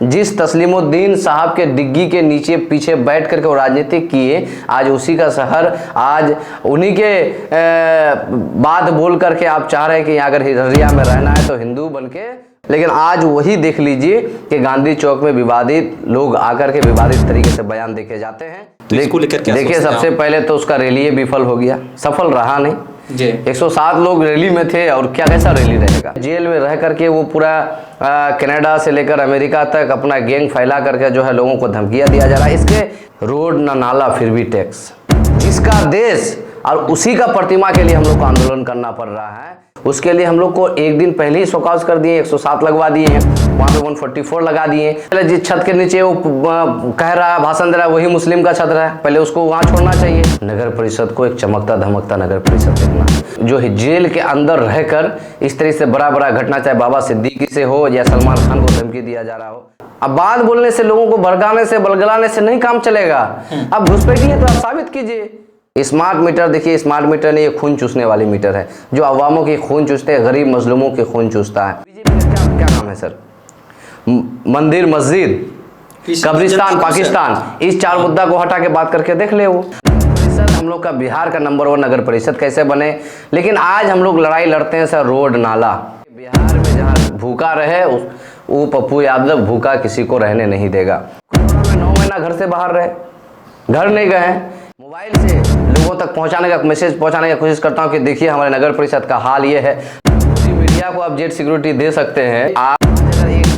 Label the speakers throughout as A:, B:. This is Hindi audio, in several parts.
A: जिस तस्लीमुद्दीन साहब के डिग्गी के नीचे पीछे बैठ करके वो राजनीति किए, आज उसी का शहर, आज उन्हीं के बात बोल करके आप चाह रहे हैं कि अगर हरिया में रहना है तो हिंदू बन के। लेकिन आज वही देख लीजिए कि गांधी चौक में विवादित लोग आकर के विवादित तरीके से बयान देके जाते हैं। देखिए, सबसे पहले तो उसका रैली विफल हो गया, सफल रहा नहीं जी। 107 लोग रैली में थे और क्या कैसा रैली रहेगा। जेल में रह करके वो पूरा कनाडा से लेकर अमेरिका तक अपना गैंग फैला करके जो है लोगों को धमकियां दिया जा रहा है। इसके रोड न नाला फिर भी टैक्स, जिसका देश और उसी का प्रतिमा के लिए हम लोग को आंदोलन करना पड़ रहा है। उसके लिए हम लोग को एक दिन पहले ही शोकॉज कर दिए, 107 लगवा दिए हैं, वहाँ पे 144 लगा दिए। पहले जिस छत के नीचे वो कह रहा है, भाषण दे रहा है, वही मुस्लिम का छत रहा है, पहले उसको वहाँ छोड़ना चाहिए। नगर परिषद को एक चमकता धमकता नगर परिषद देखना, जो जेल के अंदर रहकर इस तरह से बड़ा बड़ा घटना, चाहे बाबा सिद्दीकी से हो या सलमान खान को धमकी दिया जा रहा हो। अब बात बोलने से, लोगों को भड़काने से, बलगलाने से नहीं काम चलेगा। अब घुसपैठी है तो आप साबित कीजिए। स्मार्ट मीटर देखिए, स्मार्ट मीटर नहीं, ये खून चूसने वाली मीटर है, जो अवामों की खून चूसते हैं, गरीब मजलूमों के खून चूसता है। बीजेपी का क्या काम है सर? मंदिर, मस्जिद, कब्रिस्तान, पाकिस्तान, इस 4 मुद्दा को हटा के बात करके देख ले। वो परिषद हम लोग का बिहार का नंबर 1 नगर परिषद कैसे बने, लेकिन आज हम लोग लड़ाई लड़ते हैं सर रोड नाला। बिहार में जहाँ भूखा रहे वो पप्पू यादव भूखा किसी को रहने नहीं देगा। कोरोना में 9 महीना घर से बाहर रहे, घर नहीं गए, मोबाइल से लोगों तक पहुंचाने का मैसेज पहुंचाने की कोशिश करता हूं कि देखिए हमारे नगर परिषद का हाल ये है। पूरी मीडिया को आप जेट सिक्योरिटी दे सकते हैं। आप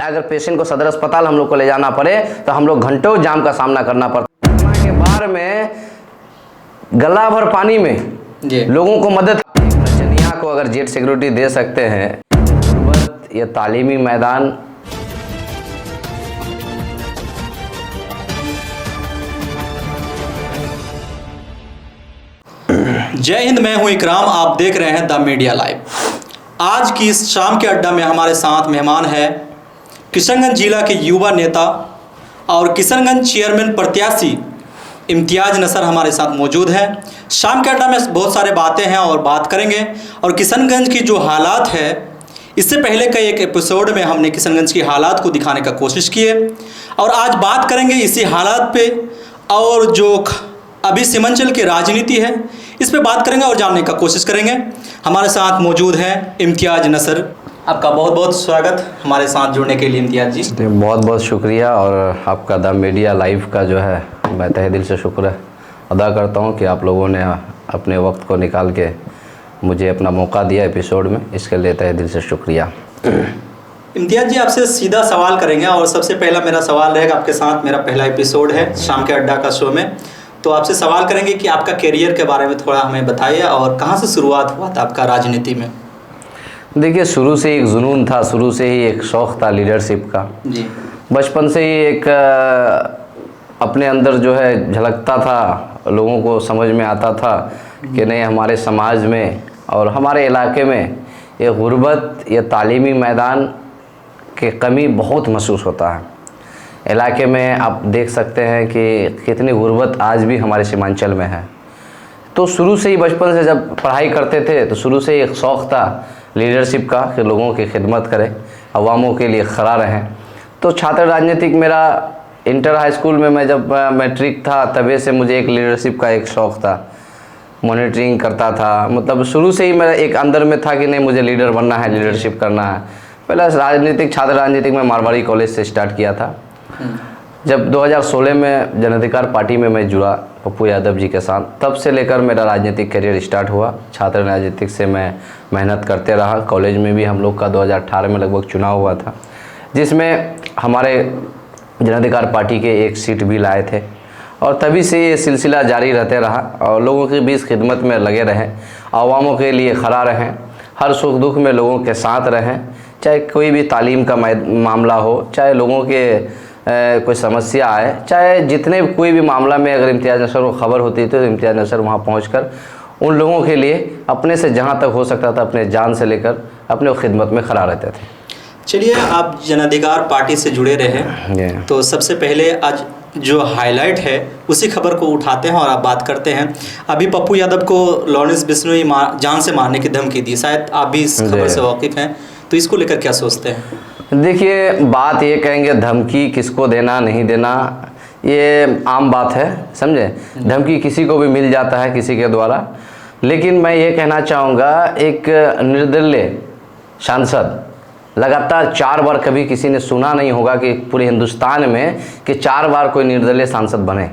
A: अगर पेशेंट को सदर अस्पताल हम लोग को ले जाना पड़े तो हम लोग घंटों जाम का सामना करना पड़ता है। कोरोना के बार में गला भर पानी में लोगों को मदद, रचनिया को अगर जेट सिक्योरिटी दे सकते हैं, गुर्बत या तालीमी मैदान।
B: जय हिंद, मैं हूं इकराम, आप देख रहे हैं द मीडिया लाइव। आज की इस शाम के अड्डा में हमारे साथ मेहमान है किशनगंज जिला के युवा नेता और किशनगंज चेयरमैन प्रत्याशी इम्तियाज नसर हमारे साथ मौजूद है। शाम के अड्डा में बहुत सारे बातें हैं और बात करेंगे, और किशनगंज की जो हालात है, इससे पहले कई एक एपिसोड में हमने किशनगंज की हालात को दिखाने का कोशिश की है, और आज बात करेंगे इसी हालात पे, और जो अभी सीमांचल की राजनीति है इस पे बात करेंगे और जानने का कोशिश करेंगे। हमारे साथ मौजूद है इम्तियाज नसर। आपका बहुत बहुत स्वागत हमारे साथ जुड़ने के लिए इम्तियाज जी।
A: बहुत बहुत शुक्रिया, और आपका द मीडिया लाइव का जो है मैं तहे दिल से शुक्र अदा करता हूं कि आप लोगों ने अपने वक्त को निकाल के मुझे अपना मौका दिया एपिसोड में, इसके लिए तहे दिल से शुक्रिया।
B: इम्तियाज जी, आपसे सीधा सवाल करेंगे, और सबसे पहला मेरा सवाल रहेगा, आपके साथ मेरा पहला एपिसोड है शाम के अड्डा का शो में, तो आपसे सवाल करेंगे कि आपका करियर के बारे में थोड़ा हमें बताइए, और कहाँ से शुरुआत हुआ था आपका राजनीति में?
A: देखिए, शुरू से एक जुनून था, शुरू से ही एक शौक़ था लीडरशिप का जी। बचपन से ही एक अपने अंदर जो है झलकता था, लोगों को समझ में आता था कि नहीं, हमारे समाज में और हमारे इलाके में ये गुर्बत या तालीमी मैदान की कमी बहुत महसूस होता है। इलाके में आप देख सकते हैं कि कितनी गुर्बत आज भी हमारे सीमांचल में है। तो शुरू से ही बचपन से जब पढ़ाई करते थे तो शुरू से ही एक शौक़ था लीडरशिप का कि लोगों की खिदमत करें, अवामों के लिए खड़ा रहें। तो छात्र राजनीतिक मेरा इंटर हाई स्कूल में, मैं जब मैट्रिक था तभी से मुझे एक लीडरशिप का एक शौक़ था, मॉनिटरिंग करता था। मतलब शुरू से ही मेरा एक अंदर में था कि नहीं, मुझे लीडर बनना है, लीडरशिप करना है। पहले राजनीतिक, छात्र राजनीतिक में मारवाड़ी कॉलेज से स्टार्ट किया था। जब 2016 में जन अधिकार पार्टी में मैं जुड़ा पप्पू यादव जी के साथ, तब से लेकर मेरा राजनीतिक करियर स्टार्ट हुआ। छात्र राजनीतिक से मैं मेहनत करते रहा। कॉलेज में भी हम लोग का 2018 में लगभग चुनाव हुआ था, जिसमें हमारे जन अधिकार पार्टी के एक सीट भी लाए थे, और तभी से ये सिलसिला जारी रहते रहा, और लोगों के बीच खिदमत में लगे रहें, आवामों के लिए खड़ा रहें, हर सुख दुख में लोगों के साथ रहें, चाहे कोई भी तालीम का मामला हो, चाहे लोगों के कोई समस्या आए, चाहे जितने कोई भी मामला में अगर इम्तियाज नसर को खबर होती थी तो इम्तियाज नसर वहाँ पहुंचकर उन लोगों के लिए अपने से जहाँ तक हो सकता था, अपने जान से लेकर अपने खिदमत में खड़ा रहते थे।
B: चलिए, आप जन अधिकार पार्टी से जुड़े रहे, तो सबसे पहले आज जो हाईलाइट है उसी खबर को उठाते हैं और आप बात करते हैं। अभी पप्पू यादव को लॉरेंस बिश्नोई जान से मारने की धमकी दी, शायद आप भी इस खबर से वाकिफ़ हैं, तो इसको लेकर क्या सोचते हैं?
A: देखिए, बात ये कहेंगे धमकी किसको देना नहीं देना, ये आम बात है, समझे। धमकी किसी को भी मिल जाता है किसी के द्वारा। लेकिन मैं ये कहना चाहूँगा, एक निर्दलीय सांसद लगातार 4 बार, कभी किसी ने सुना नहीं होगा कि पूरे हिंदुस्तान में कि 4 बार कोई निर्दलीय सांसद बने।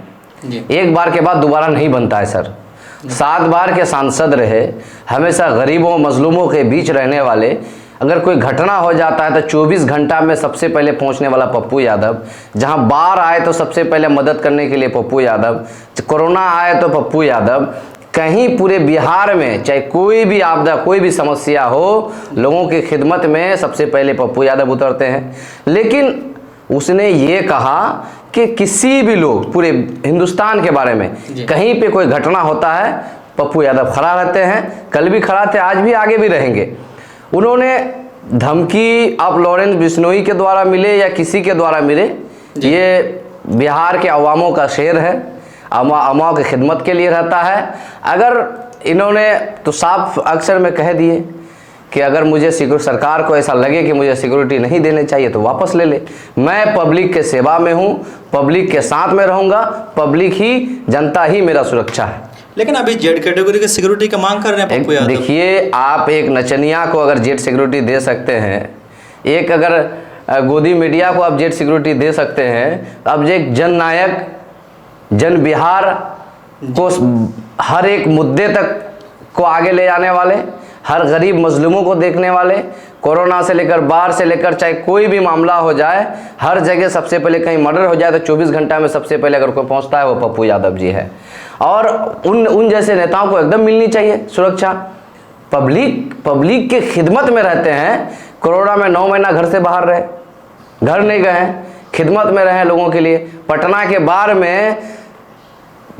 A: एक बार के बाद दोबारा नहीं बनता है सर। 7 बार के सांसद रहे, हमेशा गरीबों मजलूमों के बीच रहने वाले। अगर कोई घटना हो जाता है तो 24 घंटा में सबसे पहले पहुंचने वाला पप्पू यादव। जहां बाढ़ आए तो सबसे पहले मदद करने के लिए पप्पू यादव, कोरोना आए तो पप्पू यादव। कहीं पूरे बिहार में चाहे कोई भी आपदा, कोई भी समस्या हो, लोगों की खिदमत में सबसे पहले पप्पू यादव उतरते हैं। लेकिन उसने ये कहा कि किसी भी लोग पूरे हिंदुस्तान के बारे में कहीं पे कोई घटना होता है, पप्पू यादव खड़ा रहते हैं। कल भी खड़ा थे, आज भी, आगे भी रहेंगे। उन्होंने धमकी आप लॉरेंस बिश्नोई के द्वारा मिले या किसी के द्वारा मिले, ये बिहार के अवामों का शेर है, अवामों की खिदमत के लिए रहता है। अगर इन्होंने तो साफ अक्सर में कह दिए कि अगर मुझे सरकार को ऐसा लगे कि मुझे सिक्योरिटी नहीं देने चाहिए तो वापस ले ले। मैं पब्लिक के सेवा में हूँ, पब्लिक के साथ में रहूँगा, पब्लिक ही, जनता ही मेरा सुरक्षा है।
B: लेकिन अभी जेड कैटेगरी के सिक्योरिटी का मांग कर रहे हैं पप्पू यादव।
A: देखिए, आप एक नचनिया को अगर जेड सिक्योरिटी दे सकते हैं, एक अगर गोदी मीडिया को आप जेड सिक्योरिटी दे सकते हैं, अब एक जननायक, जन बिहार को हर एक मुद्दे तक को आगे ले जाने वाले, हर गरीब मजलूमों को देखने वाले, कोरोना से लेकर बाढ़ से लेकर चाहे कोई भी मामला हो जाए, हर जगह सबसे पहले कहीं मर्डर हो जाए तो 24 घंटा में सबसे पहले अगर कोई पहुंचता है वो पप्पू यादव जी है। और उन जैसे नेताओं को एकदम मिलनी चाहिए सुरक्षा। पब्लिक के खिदमत में रहते हैं। कोरोना में 9 महीना घर से बाहर रहे, घर नहीं गए, खिदमत में रहे लोगों के लिए। पटना के बाढ़ में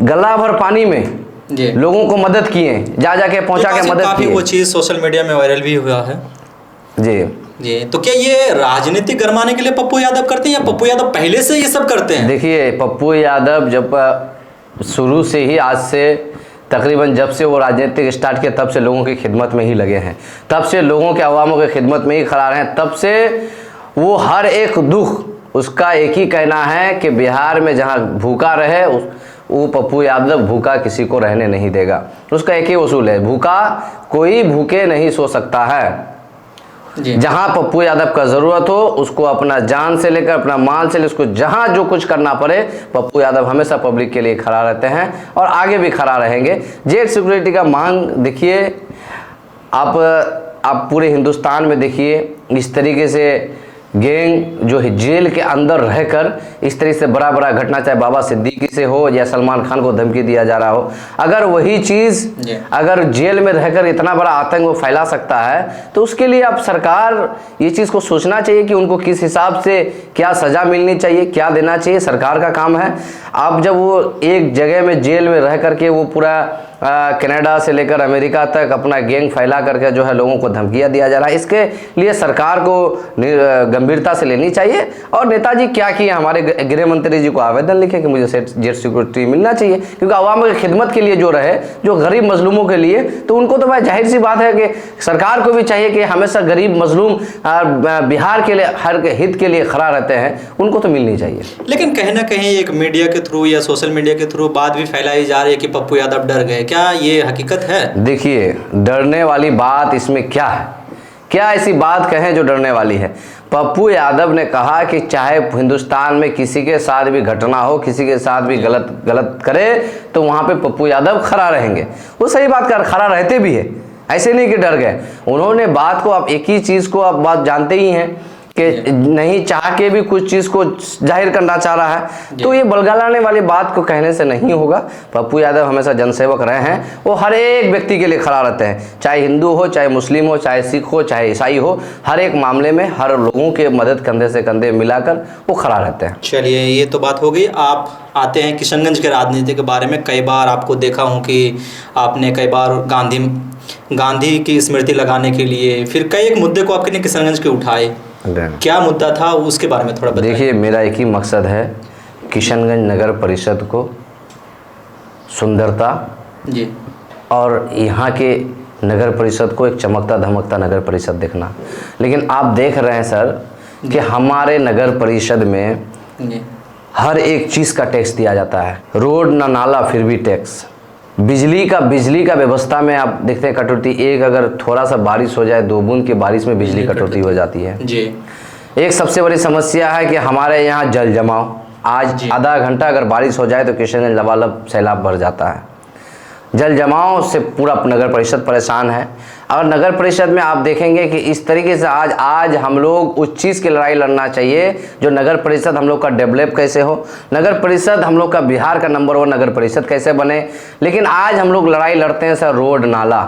A: गला भर पानी में लोगों को मदद किए, जा जाके पहुंचा के मदद
B: काफी
A: किए।
B: वो चीज सोशल मीडिया में वायरल भी हुआ है।
A: जी,
B: तो क्या ये राजनीति गरमाने के लिए पप्पू यादव करते हैं या पप्पू यादव पहले से ये सब करते हैं?
A: देखिए, पप्पू यादव जब शुरू से ही, आज से तकरीबन जब से वो राजनीतिक स्टार्ट किया तब से लोगों की खिदमत में ही लगे हैं, तब से लोगों के अवामों की खिदमत में ही खड़ा रहे हैं। तब से वो हर एक दुख, उसका एक ही कहना है कि बिहार में जहाँ भूखा रहे वो पप्पू यादव भूखा किसी को रहने नहीं देगा। उसका एक ही उसूल है, भूखा कोई भूखे नहीं सो सकता है। जहां पप्पू यादव का जरूरत हो, उसको अपना जान से लेकर अपना माल से लेकर उसको जहां जो कुछ करना पड़े, पप्पू यादव हमेशा पब्लिक के लिए खड़ा रहते हैं और आगे भी खड़ा रहेंगे। जेड सिक्योरिटी का मांग देखिए, आप पूरे हिंदुस्तान में देखिए, इस तरीके से गैंग जो जेल के अंदर रहकर इस तरह से बड़ा बड़ा घटना, चाहे बाबा सिद्दीकी से हो या सलमान खान को धमकी दिया जा रहा हो, अगर वही चीज़ अगर जेल में रहकर इतना बड़ा आतंक वो फैला सकता है तो उसके लिए अब सरकार ये चीज़ को सोचना चाहिए कि उनको किस हिसाब से क्या सज़ा मिलनी चाहिए, क्या देना चाहिए, सरकार का काम है। अब जब वो एक जगह में जेल में रह करके वो पूरा कनाडा से लेकर अमेरिका तक अपना गैंग फैला करके जो है लोगों को धमकियां दिया जा रहा है, इसके लिए सरकार को गंभीरता से लेनी चाहिए। और नेताजी क्या किए, हमारे गृह मंत्री जी को आवेदन लिखे कि मुझे जेड सिक्योरिटी मिलना चाहिए, क्योंकि आवाम की खिदमत के लिए जो रहे, जो गरीब मजलूमों के लिए, तो उनको तो भाई जाहिर सी बात है कि सरकार को भी चाहिए कि हमेशा गरीब मजलूम बिहार के लिए, हर हित के लिए खड़ा रहते हैं, उनको तो मिलनी चाहिए।
B: लेकिन कहीं ना कहीं एक मीडिया के थ्रू या सोशल मीडिया के थ्रू बात भी फैलाई जा रही है कि पप्पू यादव डर गए, क्या ये हकीकत है?
A: देखिए, डरने वाली बात इसमें क्या है? क्या ऐसी बात कहें जो डरने वाली है? पप्पू यादव ने कहा कि चाहे हिंदुस्तान में किसी के साथ भी घटना हो, किसी के साथ भी गलत करे, तो वहां पे पप्पू यादव खड़ा रहेंगे। वो सही बात कर, खड़ा रहते भी है, ऐसे नहीं कि डर गए। उन्होंने बात को, आप एक ही चीज को आप बात जानते ही हैं कि नहीं चाह के भी कुछ चीज को जाहिर करना चाह रहा है, तो ये बलगलाने वाली बात को कहने से नहीं होगा। पप्पू यादव हमेशा जनसेवक रहे हैं, वो हर एक व्यक्ति के लिए खड़ा रहते हैं, चाहे हिंदू हो, चाहे मुस्लिम हो, चाहे सिख हो, चाहे ईसाई हो, हर एक मामले में हर लोगों के मदद कंधे से कंधे मिलाकर वो खड़ा रहते हैं।
B: चलिए, ये तो बात हो गई। आप आते हैं किशनगंज के राजनीति के बारे में। कई बार आपको देखा हूँ कि आपने कई बार गांधी की स्मृति लगाने के लिए फिर कई एक मुद्दे को आपने किशनगंज के उठाए, क्या मुद्दा था उसके बारे में थोड़ा बताइए।
A: देखिए, मेरा एक ही मकसद है, किशनगंज नगर परिषद को सुंदरता
B: जी
A: और यहाँ के नगर परिषद को एक चमकता धमकता नगर परिषद देखना। लेकिन आप देख रहे हैं सर कि हमारे नगर परिषद में
B: जी
A: हर एक चीज़ का टैक्स दिया जाता है। रोड ना नाला फिर भी टैक्स। बिजली का व्यवस्था में आप देखते हैं कटौती, एक अगर थोड़ा सा बारिश हो जाए, 2 बूंद की बारिश में बिजली कटौती हो जाती है
B: जी।
A: एक सबसे बड़ी समस्या है कि हमारे यहाँ जल जमाव, आज आधा घंटा अगर बारिश हो जाए तो किशनगंज लबालब सैलाब भर जाता है। जल जमाव से पूरा नगर परिषद परेशान है। और नगर परिषद में आप देखेंगे कि इस तरीके से आज हम लोग उस चीज़ की लड़ाई लड़ना चाहिए जो नगर परिषद हम लोग का डेवलप कैसे हो, नगर परिषद हम लोग का बिहार का नंबर 1 नगर परिषद कैसे बने। लेकिन आज हम लोग लड़ाई लड़ते हैं सर रोड नाला,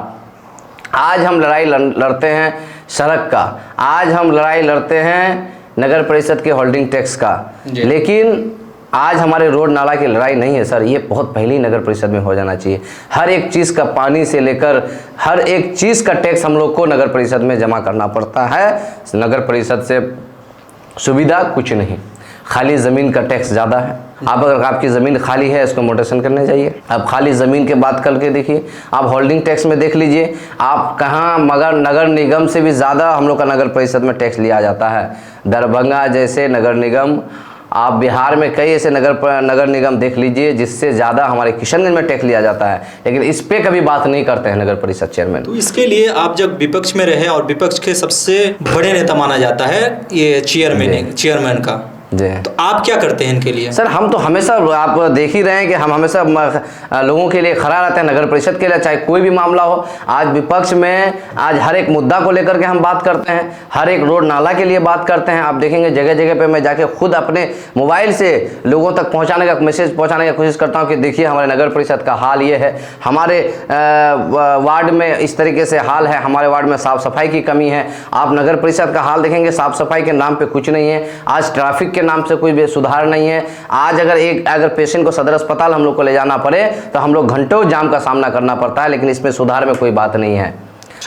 A: आज हम लड़ाई लड़ते हैं सड़क का, आज हम लड़ाई लड़ते हैं नगर परिषद के होल्डिंग टैक्स का। लेकिन आज हमारे रोड नाला की लड़ाई नहीं है सर, ये बहुत पहले ही नगर परिषद में हो जाना चाहिए। हर एक चीज़ का, पानी से लेकर हर एक चीज़ का टैक्स हम लोग को नगर परिषद में जमा करना पड़ता है। नगर परिषद से सुविधा कुछ नहीं, खाली ज़मीन का टैक्स ज़्यादा है। आप अगर आपकी ज़मीन खाली है इसको मोटेशन करने चाहिए। अब खाली ज़मीन के बात करके देखिए, आप होल्डिंग टैक्स में देख लीजिए आप कहाँ, मगर नगर निगम से भी ज़्यादा हम लोग का नगर परिषद में टैक्स लिया जाता है। दरभंगा जैसे नगर निगम, आप बिहार में कई ऐसे नगर निगम देख लीजिए जिससे ज़्यादा हमारे किशनगंज में टैक्स लिया जाता है, लेकिन इस पे कभी बात नहीं करते हैं नगर परिषद चेयरमैन।
B: तो इसके लिए आप जब विपक्ष में रहे और विपक्ष के सबसे बड़े नेता माना जाता है ये चेयरमैन का, तो आप क्या करते हैं इनके लिए?
A: सर हम तो हमेशा, आप देख ही रहे हैं कि हम हमेशा लोगों के लिए खड़ा रहते हैं, नगर परिषद के लिए, चाहे कोई भी मामला हो। आज विपक्ष में आज हर एक मुद्दा को लेकर के हम बात करते हैं, हर एक रोड नाला के लिए बात करते हैं। आप देखेंगे जगह जगह पे मैं जाके खुद अपने मोबाइल से लोगों तक पहुंचाने का मैसेज पहुंचाने की कोशिश करता हूं कि देखिए हमारे नगर परिषद का हाल ये है, हमारे वार्ड में इस तरीके से हाल है, हमारे वार्ड में साफ़ सफाई की कमी है। आप नगर परिषद का हाल देखेंगे, साफ़ सफाई के नाम पर कुछ नहीं है, आज ट्रैफिक के नाम से कोई भी सुधार नहीं है। आज अगर पेशेंट को सदर अस्पताल हम लोग को ले जाना पड़े तो हम लोग घंटों जाम का सामना करना पड़ता है, लेकिन इसमें सुधार में कोई बात नहीं है।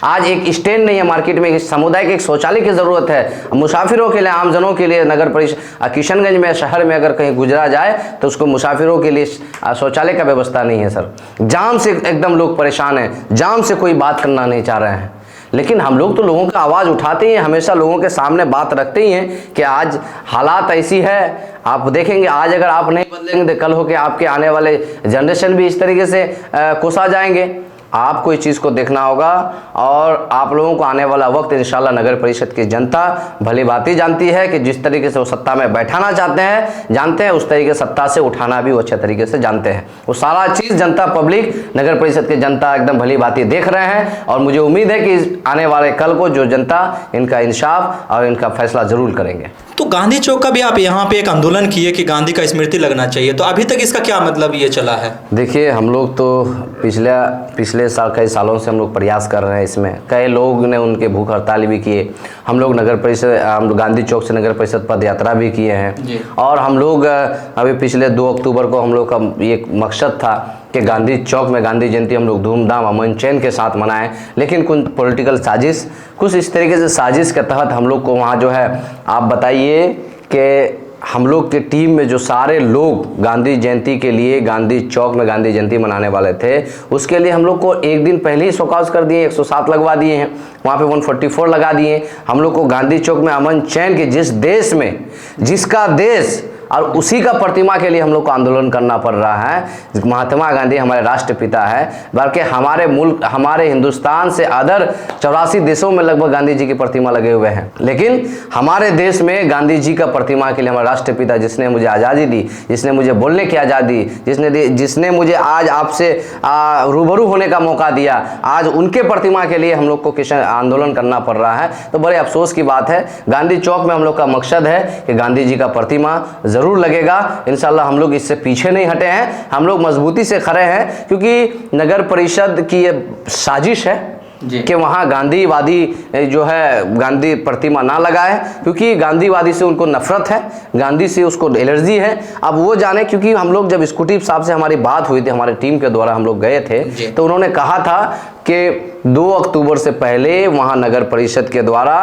A: आज एक स्टैंड नहीं है मार्केट में, सामुदायिक एक शौचालय की ज़रूरत है मुसाफिरों के लिए, आमजनों के लिए। नगर परिषद किशनगंज में शहर में अगर कहीं गुजरा जाए तो उसको मुसाफिरों के लिए शौचालय का व्यवस्था नहीं है सर। जाम से एकदम लोग परेशान हैं, जाम से कोई बात करना नहीं चाह रहे हैं। लेकिन हम लोग तो लोगों का आवाज़ उठाते ही हैं, हमेशा लोगों के सामने बात रखते ही हैं कि आज हालात ऐसी है। आप देखेंगे आज अगर आप नहीं बदलेंगे तो कल होके आपके आने वाले जनरेशन भी इस तरीके से कोसा जाएंगे। आपको इस चीज़ को देखना होगा और आप लोगों को आने वाला वक्त इंशाल्लाह नगर परिषद की जनता भली भांति जानती है कि जिस तरीके से वो सत्ता में बैठाना चाहते हैं, जानते हैं, उस तरीके से सत्ता से उठाना भी वो अच्छे तरीके से जानते हैं। वो सारा चीज़ जनता, पब्लिक, नगर परिषद की जनता एकदम भली भांति देख रहे हैं और मुझे उम्मीद है कि आने वाले कल को जो जनता इनका इंसाफ और इनका फैसला ज़रूर करेंगे।
B: तो गांधी चौक का भी आप यहाँ पे एक आंदोलन किए कि गांधी का स्मृति लगना चाहिए, तो अभी तक इसका क्या मतलब ये चला है?
A: देखिए हम लोग तो पिछले साल कई सालों से हम लोग प्रयास कर रहे हैं, इसमें कई लोग ने उनके भूख हड़ताल भी किए। हम लोग नगर परिषद, हम गांधी चौक से नगर परिषद पद यात्रा भी किए हैं और हम लोग अभी पिछले 2 अक्टूबर को हम लोग का ये मकसद था कि गांधी चौक में गांधी जयंती हम लोग धूमधाम अमन चैन के साथ मनाएं। लेकिन कुछ पॉलिटिकल साजिश, कुछ इस तरीके से साजिश के तहत हम लोग को वहाँ जो है, आप बताइए कि हम लोग के टीम में जो सारे लोग गांधी जयंती के लिए गांधी चौक में गांधी जयंती मनाने वाले थे, उसके लिए हम लोग को एक दिन पहले ही शोकॉज कर दिए, 107 लगवा दिए हैं, वहाँ पे 144 लगा दिए। हम लोग को गांधी चौक में अमन चैन के जिस देश में, जिसका देश और उसी का प्रतिमा के लिए हम लोग को आंदोलन करना पड़ रहा है। महात्मा गांधी हमारे राष्ट्रपिता है, बल्कि हमारे मुल्क, हमारे हिंदुस्तान से अदर 84 देशों में लगभग गांधी जी की प्रतिमा लगे हुए हैं, लेकिन हमारे देश में गांधी जी का प्रतिमा के लिए हमारे राष्ट्रपिता, जिसने मुझे आज़ादी दी, जिसने मुझे बोलने की आज़ादी, जिसने मुझे आज आपसे रूबरू होने का मौका दिया, आज उनके प्रतिमा के लिए हम लोग को आंदोलन करना पड़ रहा है। तो बड़े अफसोस की बात है। गांधी चौक में हम लोग का मकसद है कि गांधी जी का प्रतिमा ज़रूर लगेगा। इंशाल्लाह हम लोग इससे पीछे नहीं हटे हैं, हम लोग मजबूती से खड़े हैं, क्योंकि नगर परिषद की ये साजिश है कि वहाँ गांधीवादी जो है गांधी प्रतिमा ना लगाए, क्योंकि गांधीवादी से उनको नफरत है, गांधी से उसको एलर्जी है। अब वो जाने, क्योंकि हम लोग जब स्कूटी साहब से हमारी बात हुई थी, हमारे टीम के द्वारा हम लोग गए थे, तो उन्होंने कहा था कि 2 अक्टूबर से पहले वहाँ नगर परिषद के द्वारा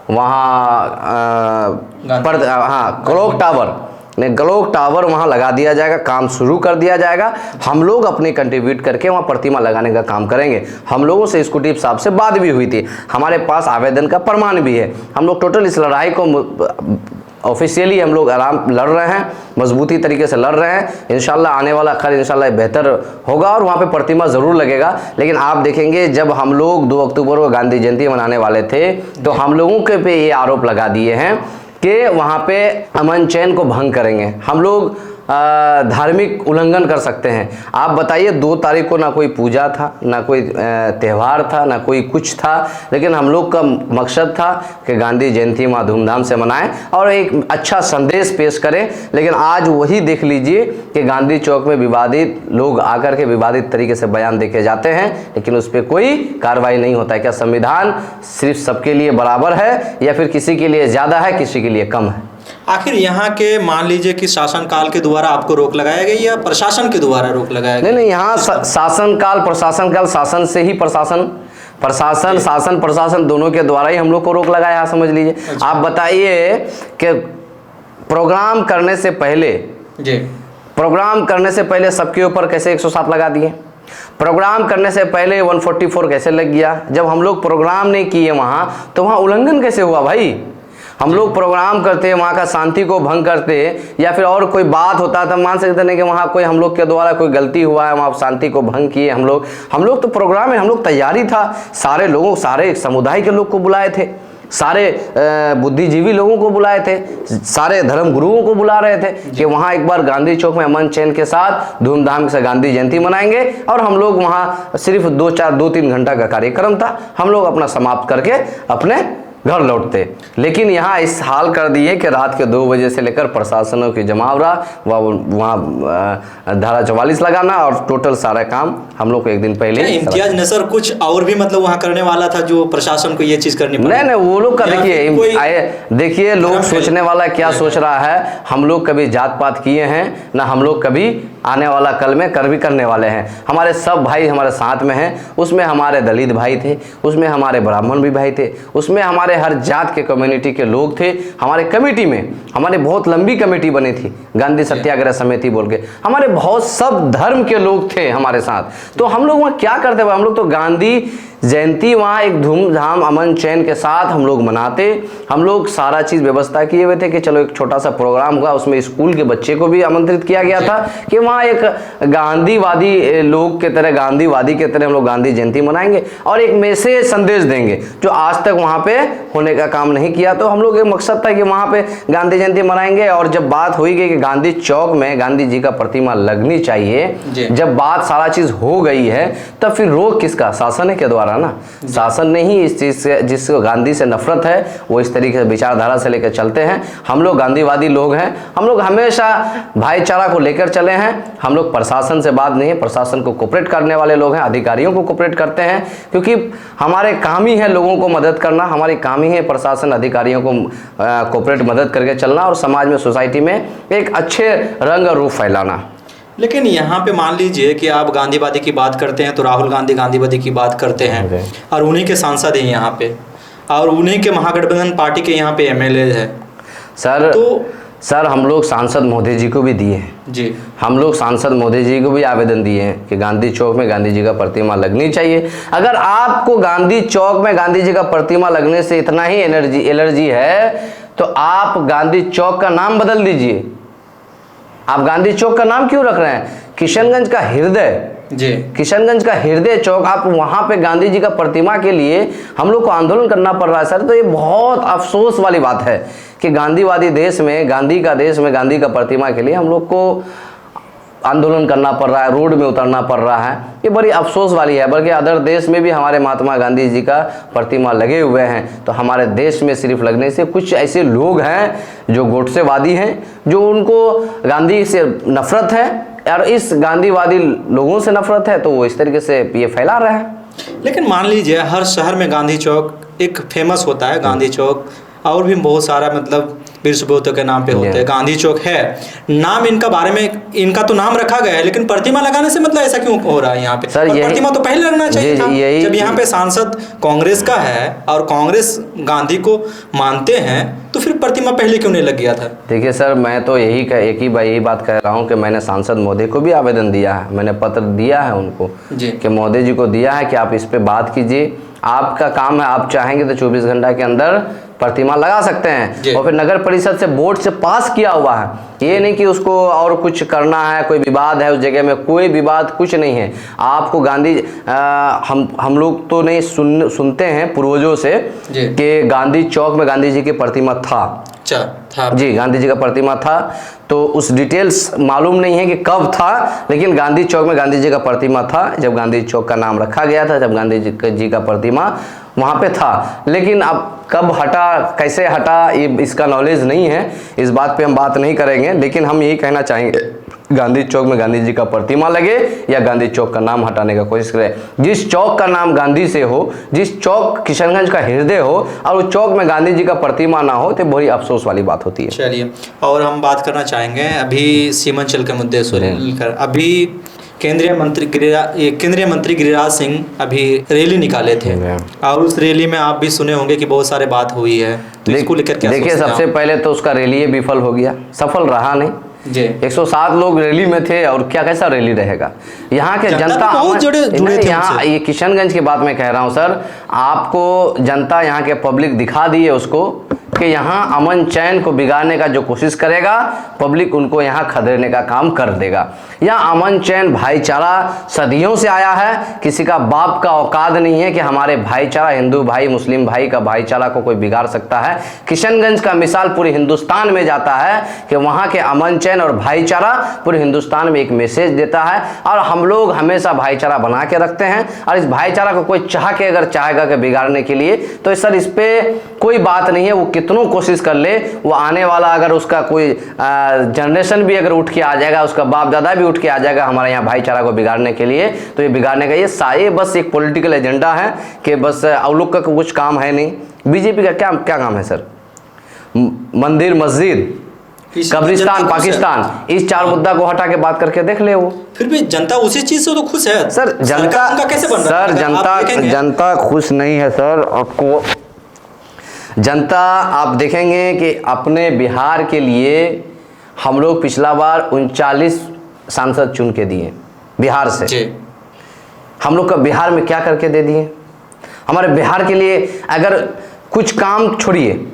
A: वहाँ क्लॉक टावर ग्लोक टावर वहाँ लगा दिया जाएगा, काम शुरू कर दिया जाएगा। हम लोग अपने कंट्रीब्यूट करके वहाँ प्रतिमा लगाने का काम करेंगे। हम लोगों से स्कूटी साहब से बात भी हुई थी, हमारे पास आवेदन का प्रमाण भी है। हम लोग टोटल इस लड़ाई को ऑफिशियली हम लोग आराम लड़ रहे हैं, मजबूती तरीके से लड़ रहे हैं। इंशाल्लाह आने वाला खैर इंशाल्लाह बेहतर होगा और वहाँ पे प्रतिमा ज़रूर लगेगा। लेकिन आप देखेंगे जब हम लोग 2 अक्टूबर को गांधी जयंती मनाने वाले थे तो हम लोगों के पे ये आरोप लगा दिए हैं कि वहाँ पे अमन चैन को भंग करेंगे, हम लोग धार्मिक उल्लंघन कर सकते हैं। आप बताइए 2 तारीख को ना कोई पूजा था, ना कोई त्यौहार था, ना कोई कुछ था, लेकिन हम लोग का मकसद था कि गांधी जयंती वहाँ धूमधाम से मनाएं और एक अच्छा संदेश पेश करें। लेकिन आज वही देख लीजिए कि गांधी चौक में विवादित लोग आकर के विवादित तरीके से बयान देके जाते हैं, लेकिन उस पर कोई कार्रवाई नहीं होता है। क्या संविधान सिर्फ सबके लिए बराबर है या फिर किसी के लिए ज़्यादा है, किसी के लिए कम है?
B: आखिर यहाँ के मान लीजिए कि शासनकाल के द्वारा आपको रोक लगाया गई या प्रशासन के द्वारा रोक लगाया गया?
A: नहीं, यहाँ शासनकाल प्रशासन शासन से ही प्रशासन दोनों के द्वारा ही हम लोग को रोक लगाया, समझ लीजिए।
B: अच्छा।
A: आप बताइए कि प्रोग्राम करने से पहले सबके ऊपर कैसे 107 लगा दिए, प्रोग्राम करने से पहले 144 कैसे लग गया। जब हम लोग प्रोग्राम नहीं किए वहाँ तो वहाँ उल्लंघन कैसे हुआ भाई? हम लोग प्रोग्राम करते, वहाँ का शांति को भंग करते या फिर और कोई बात होता तो मान सकते नहीं कि वहाँ कोई हम लोग के द्वारा कोई गलती हुआ है, वहाँ शांति को भंग किए हम लोग तो प्रोग्राम में हम लोग तैयारी था, सारे लोगों सारे समुदाय के लोग को बुलाए थे, सारे बुद्धिजीवी लोगों को बुलाए थे, सारे धर्म गुरुओं को बुला रहे थे कि वहाँ एक बार गांधी चौक में अमन चैन के साथ धूमधाम से गांधी जयंती मनाएंगे। और हम लोग वहाँ सिर्फ 2-3 घंटा का कार्यक्रम था, हम लोग अपना समाप्त करके अपने घर लौटते। लेकिन यहाँ इस हाल कर दिए कि रात के 2 बजे से लेकर प्रशासनों की जमाव रहा, वहाँ धारा 44 लगाना और टोटल सारा काम हम लोग को एक दिन पहले
B: इम्तियाज नसर कुछ और भी मतलब वहाँ करने वाला था जो प्रशासन को ये चीज़ करनी पड़ी?
A: नहीं, वो लोग का देखिए लोग सोचने वाला क्या सोच रहा है। हम लोग कभी जात पात किए हैं ना, हम लोग कभी आने वाला कल में कर भी करने वाले हैं। हमारे सब भाई हमारे साथ में हैं, उसमें हमारे दलित भाई थे, उसमें हमारे ब्राह्मण भी भाई थे, उसमें हमारे हर जात के कम्युनिटी के लोग थे। हमारे कमेटी में हमारे बहुत लंबी कमेटी बनी थी, गांधी सत्याग्रह समिति बोल के, हमारे बहुत सब धर्म के लोग थे हमारे साथ। तो हम लोग वहाँ क्या करते हुए, हम लोग तो गांधी जयंती वहाँ एक धूमधाम अमन चैन के साथ हम लोग मनाते। हम लोग सारा चीज़ व्यवस्था किए हुए थे कि चलो एक छोटा सा प्रोग्राम हुआ, उसमें स्कूल के बच्चे को भी आमंत्रित किया गया था कि वहाँ एक गांधीवादी लोग के तरह, गांधीवादी के तरह हम लोग गांधी जयंती मनाएंगे और एक मैसेज संदेश देंगे जो आज तक वहाँ पे होने का काम नहीं किया। तो हम लोग एक मकसद था कि वहाँ पे गांधी जयंती मनाएंगे। और जब बात हुई गई कि गांधी चौक में गांधी जी का प्रतिमा लगनी चाहिए, जब बात सारा चीज़ हो गई है, तब फिर रोक किसका? शासन के द्वारा ना। शासन ने ही इस चीज से, जिसको गांधी से नफरत है, वो इस तरीके से विचारधारा से लेकर चलते हैं। हम लोग गांधीवादी लोग हैं, हम लोग हमेशा भाईचारा को लेकर चले हैं। हम लोग प्रशासन से बात नहीं है, प्रशासन को कोऑपरेट करने वाले लोग हैं, अधिकारियों को कोऑपरेट करते हैं, क्योंकि हमारे काम ही है लोगों को मदद करना, हमारी काम ही है प्रशासन अधिकारियों को कोऑपरेट मदद करके चलना और समाज में, सोसाइटी में एक अच्छे रंग और रूप फैलाना।
B: लेकिन यहाँ पे मान लीजिए कि आप गांधीवादी की बात करते हैं तो राहुल गांधी गांधीवादी की बात करते हैं और उन्हीं के सांसद हैं यहाँ पे, और उन्हीं के महागठबंधन पार्टी के यहाँ पे MLA है
A: सर हम लोग सांसद मोदी जी को भी दिए हैं
B: जी, हम
A: लोग सांसद मोदी जी को भी आवेदन दिए हैं कि गांधी चौक में गांधी जी का प्रतिमा लगनी चाहिए। अगर आपको गांधी चौक में गांधी जी का प्रतिमा लगने से इतना ही एलर्जी है तो आप गांधी चौक का नाम बदल दीजिए। आप गांधी चौक का नाम क्यों रख रहे हैं? किशनगंज का हृदय
B: जी,
A: किशनगंज का हृदय चौक, आप वहां पे गांधी जी का प्रतिमा के लिए हम लोग को आंदोलन करना पड़ रहा है सर। तो ये बहुत अफसोस वाली बात है कि गांधीवादी देश में, गांधी का देश में गांधी का प्रतिमा के लिए हम लोग को आंदोलन करना पड़ रहा है, रोड में उतरना पड़ रहा है। ये बड़ी अफसोस वाली है। बल्कि अदर देश में भी हमारे महात्मा गांधी जी का प्रतिमा लगे हुए हैं, तो हमारे देश में सिर्फ लगने से कुछ ऐसे लोग हैं जो गोडसेवादी हैं, जो उनको गांधी से नफरत है और इस गांधीवादी लोगों से नफरत है, तो वो इस तरीके से ये फैला रहे हैं।
B: लेकिन मान लीजिए हर शहर में गांधी चौक एक फेमस होता है, गांधी चौक और भी बहुत सारा मतलब वीर सुब्रतो के नाम पे होते हैं, गांधी चौक है नाम, इनका बारे में इनका तो नाम रखा गया है, लेकिन प्रतिमा लगाने से मतलब ऐसा क्यों हो रहा है यहाँ पे?
A: सर
B: प्रतिमा तो पहले लगना चाहिए था। जब यहाँ पे सांसद कांग्रेस का है और कांग्रेस गांधी को मानते हैं तो फिर प्रतिमा पहले क्यों नहीं लग गया था?
A: देखिए सर, मैं तो यही बात कह रहा हूँ कि मैंने सांसद महोदय को भी आवेदन दिया है, मैंने पत्र दिया है उनको
B: जी
A: कि महोदय जी को दिया है कि आप इस पे बात कीजिए। आपका काम है, आप चाहेंगे तो 24 घंटा के अंदर प्रतिमा लगा सकते हैं। और फिर नगर परिषद से बोर्ड से पास किया हुआ है, ये नहीं कि उसको और कुछ करना है, कोई विवाद है उस जगह में, कोई विवाद कुछ नहीं है। आपको गांधी हम लोग तो नहीं सुनते हैं पूर्वजों से कि गांधी चौक में गांधी जी की प्रतिमा था।
B: था
A: जी, गांधी जी का प्रतिमा था, तो उस डिटेल्स मालूम नहीं है कि कब था, लेकिन गांधी चौक में गांधी जी का प्रतिमा था। जब गांधी चौक का नाम रखा गया था, जब गांधी जी का प्रतिमा वहाँ पे था। लेकिन अब कब हटा, कैसे हटा, ये इसका नॉलेज नहीं है, इस बात पे हम बात नहीं करेंगे। लेकिन हम यही कहना चाहेंगे, गांधी चौक में गांधी जी का प्रतिमा लगे या गांधी चौक का नाम हटाने का कोशिश करें। जिस चौक का नाम गांधी से हो, जिस चौक किशनगंज का हृदय हो, और उस चौक में गांधी जी का प्रतिमा ना हो, तो बड़ी अफसोस वाली बात होती है।
B: चलिए, और हम बात करना चाहेंगे अभी सीमांचल के मुद्दे से लेकर। अभी केंद्रीय मंत्री गिरिराज सिंह अभी रैली निकाले थे, और उस रैली में आप भी सुने होंगे कि बहुत सारे बात हुई है, तो इसको लेकर क्या
A: देखिए, सबसे पहले तो उसका रैली विफल हो गया, सफल रहा नहीं जी। 107 लोग रैली में थे, और क्या कैसा रैली रहेगा। यहाँ के जनता
B: बहुत जुड़े थे।
A: यहाँ ये किशनगंज की बात मैं कह रहा हूँ सर, आपको जनता यहाँ के पब्लिक दिखा दी है उसको कि यहाँ अमन चैन को बिगाड़ने का जो कोशिश करेगा, पब्लिक उनको यहाँ खदेड़ने का काम कर देगा। यहाँ अमन चैन भाईचारा सदियों से आया है, किसी का बाप का औकात नहीं है कि हमारे भाईचारा, हिंदू भाई मुस्लिम भाई का भाईचारा को कोई बिगाड़ सकता है। किशनगंज का मिसाल पूरे हिंदुस्तान में जाता है कि वहाँ के अमन चैन और भाईचारा पूरे हिंदुस्तान में एक मैसेज देता है, और हम लोग हमेशा भाईचारा बना के रखते हैं। और इस भाईचारा को कोई चाहेगा कि बिगाड़ने के लिए, तो सर इस पर कोई बात नहीं है। वो कितनों कोशिश कर ले, वो आने वाला अगर उसका कोई जनरेशन भी अगर उठ के आ जाएगा, उसका बाप दादा भी उठ के आ जाएगा हमारे यहाँ भाईचारा को बिगाड़ने के लिए, तो ये बिगाड़ने का ये बस एक पॉलिटिकल एजेंडा है कि बस अवलोक का कुछ काम है नहीं। बीजेपी का क्या काम है सर? मंदिर, मस्जिद, कब्रिस्तान, पाकिस्तान, इस 4 मुद्दा को हटा के बात करके देख ले। वो
B: फिर भी जनता उसी चीज से तो खुश है
A: सर। जनता
B: कैसे बन रहा है?
A: सर, जनता खुश नहीं है सर। आपको जनता आप देखेंगे कि अपने बिहार के लिए हम लोग पिछला बार 39 सांसद चुन के दिए बिहार से जी। हम लोग का बिहार में क्या करके दे दिए? हमारे बिहार के लिए अगर कुछ काम छोड़िए,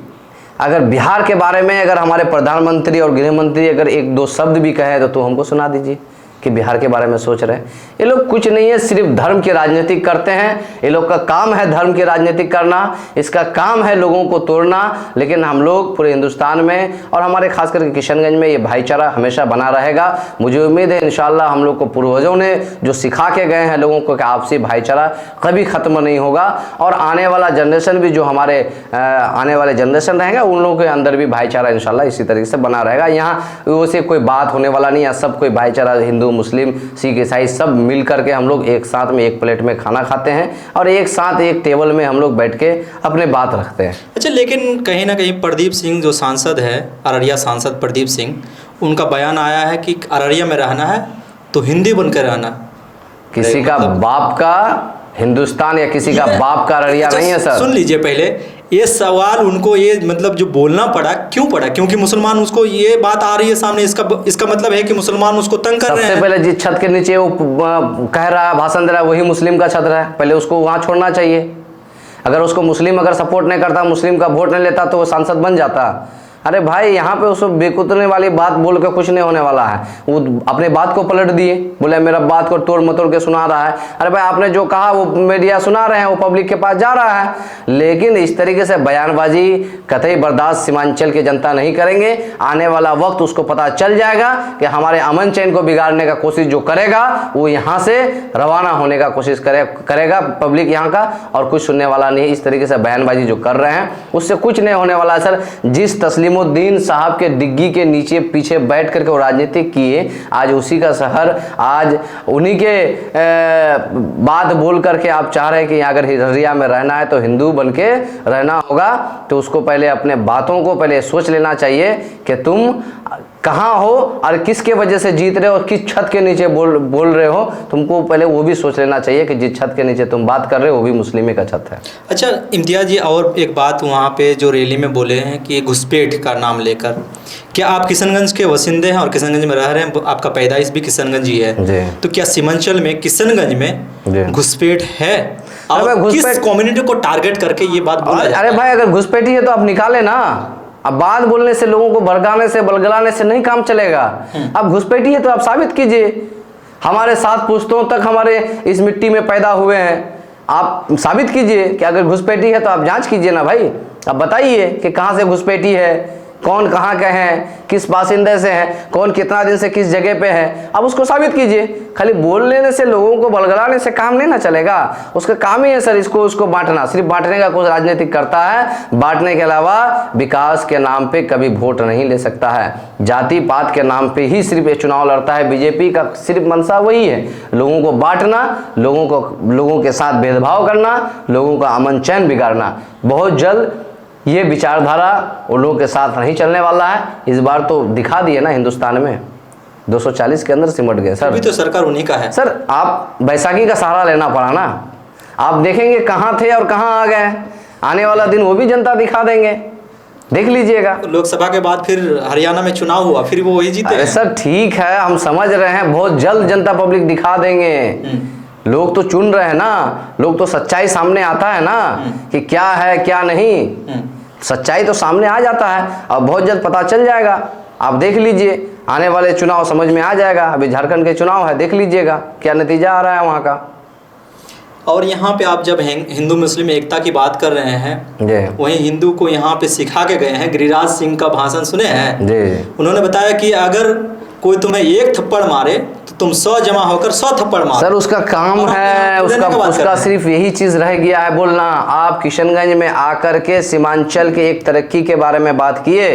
A: अगर बिहार के बारे में अगर हमारे प्रधानमंत्री और गृह मंत्री अगर 1-2 शब्द भी कहे तो हमको सुना दीजिए कि बिहार के बारे में सोच रहे हैं। ये लोग कुछ नहीं है, सिर्फ धर्म की राजनीति करते हैं। ये लोग का काम है धर्म की राजनीति करना, इसका काम है लोगों को तोड़ना। लेकिन हम लोग पूरे हिंदुस्तान में और हमारे खास करके किशनगंज में ये भाईचारा हमेशा बना रहेगा। मुझे उम्मीद है इंशाल्लाह हम लोग को पूर्वजों ने जो सिखा के गए हैं लोगों को कि आपसी भाईचारा कभी ख़त्म नहीं होगा, और आने वाला जनरेशन भी जो हमारे आने वाले जनरेशन रहेगा उन लोगों के अंदर भी भाईचारा इंशाल्लाह इसी तरीके से बना रहेगा। यहाँ वैसे कोई बात होने वाला नहीं है, सब कोई भाईचारा, हिंदू मुस्लिम सिख ईसाई सब मिल करके हम लोग एक साथ में एक प्लेट में खाना खाते हैं, और एक साथ एक टेबल में हम लोग बैठ के अपने बात रखते हैं।
B: अच्छा, लेकिन कहीं ना कहीं प्रदीप सिंह जो सांसद है, अररिया सांसद प्रदीप सिंह, उनका बयान आया है कि अररिया में रहना है तो हिंदी बनकर रहना।
A: किसी का बाप का हिंदुस्तान या किसी का बाप का अररिया नहीं है सर।
B: सुन लीजिए, पहले ये सवाल उनको ये मतलब जो बोलना पड़ा, क्यों पड़ा? क्योंकि मुसलमान उसको ये बात आ रही है सामने, इसका मतलब है कि मुसलमान उसको तंग कर रहे हैं।
A: सबसे पहले जिस छत के नीचे वो कह रहा है, भाषण दे रहा है, वही मुस्लिम का छत है, पहले उसको वहाँ छोड़ना चाहिए। अगर उसको मुस्लिम अगर सपोर्ट नहीं करता, मुस्लिम का वोट नहीं लेता, तो वो सांसद बन जाता। अरे भाई, यहाँ पे उसको बेकुतने वाली बात बोल के कुछ नहीं होने वाला है। वो अपने बात को पलट दिए, बोले मेरा बात को तोड़ मतोड़ के सुना रहा है। अरे भाई, आपने जो कहा वो मीडिया सुना रहे हैं, वो पब्लिक के पास जा रहा है। लेकिन इस तरीके से बयानबाजी कतई बर्दाश्त सीमांचल की जनता नहीं करेंगे। आने वाला वक्त उसको पता चल जाएगा कि हमारे अमन चैन को बिगाड़ने का कोशिश जो करेगा वो यहाँ से रवाना होने का कोशिश करेगा पब्लिक यहाँ का, और कुछ सुनने वाला नहीं। इस तरीके से बयानबाजी जो कर रहे हैं उससे कुछ नहीं होने वाला है सर। जिस तस्लीमुद्दीन साहब के डिग्गी के नीचे पीछे बैठ करके वो राजनीति किए, आज उसी का शहर, आज उन्हीं के बात बोल करके आप चाह रहे हैं कि अगर अररिया में रहना है तो हिंदू बन के रहना होगा, तो उसको पहले अपने बातों को पहले सोच लेना चाहिए कि तुम कहाँ हो और किसके वजह से जीत रहे हो और किस छत के नीचे बोल रहे हो, तुमको पहले वो भी सोच लेना चाहिए कि जिस छत के नीचे तुम बात कर रहे हो वो भी मुस्लिम का छत है।
B: अच्छा इम्तियाज़ जी, और एक बात वहाँ पे जो रैली में बोले हैं कि घुसपैठ का नाम लेकर, क्या आप किशनगंज के वसिंदे हैं और किशनगंज में रह रहे हैं, आपका पैदाइश भी किशनगंज ही है
A: जी।
B: तो क्या सीमांचल में किशनगंज में घुसपैठ है और किस कम्युनिटी को टारगेट करके ये बात बोला जाता है?
A: अरे भाई अगर घुसपैठी है तो आप निकाले ना, अब बात बोलने से, लोगों को भड़काने से, बलगलाने से नहीं काम चलेगा। अब घुसपैठी है तो आप साबित कीजिए, हमारे 7 पुश्तों तक हमारे इस मिट्टी में पैदा हुए हैं, आप साबित कीजिए कि अगर घुसपैठी है तो आप जांच कीजिए ना भाई। अब बताइए कि कहाँ से घुसपैठी है, कौन कहाँ के हैं, किस बासिंदे से हैं, कौन कितना दिन से किस जगह पे है, अब उसको साबित कीजिए। खाली बोल लेने से, लोगों को बलगलाने से काम नहीं ना चलेगा। उसका काम ही है सर इसको उसको बांटना, सिर्फ बांटने का कोई राजनीतिक करता है, बांटने के अलावा विकास के नाम पे कभी वोट नहीं ले सकता है। जाति पात के नाम पे ही सिर्फ ये चुनाव लड़ता है। बीजेपी का सिर्फ मंशा वही है, लोगों को बांटना, लोगों के साथ भेदभाव करना, लोगों का अमन चैन बिगाड़ना। बहुत जल्द ये विचारधारा उन लोगों के साथ नहीं चलने वाला है। इस बार तो दिखा दिए ना, हिंदुस्तान में 240 के अंदर सिमट गए सर।
B: अभी तो सरकार उन्हीं का है
A: सर। आप बैसाखी का सहारा लेना पड़ा ना, आप देखेंगे कहाँ थे और कहाँ आ गए। आने वाला दिन वो भी जनता दिखा देंगे, देख लीजिएगा।
B: लोकसभा के बाद फिर हरियाणा में चुनाव हुआ, फिर वो वही जीते हैं।
A: सर ठीक है, हम समझ रहे हैं, बहुत जल्द जनता पब्लिक दिखा देंगे। लोग तो चुन रहे हैं ना, लोग तो सच्चाई सामने आता है ना कि क्या है क्या नहीं। सच्चाई तो सामने आ जाता है और बहुत जल्द पता चल जाएगा। आप देख लीजिए, आने वाले चुनाव समझ में आ जाएगा। अभी झारखंड के चुनाव है, देख लीजिएगा क्या नतीजा आ रहा है वहाँ का।
B: और यहाँ पे आप जब हिंदू मुस्लिम एकता की बात कर रहे हैं, वहीं हिंदू को यहाँ पे सिखा के गए हैं। गिरिराज सिंह का भाषण सुने हैं जी। उन्होंने बताया कि अगर कोई तुम्हें 1 थप्पड़ मारे तो तुम 100 जमा होकर 100 थप्पड़ मारो।
A: सर उसका काम है, उसका सिर्फ यही चीज रह गया है बोलना। आप किशनगंज में आकर के सीमांचल के एक तरक्की के बारे में बात किए।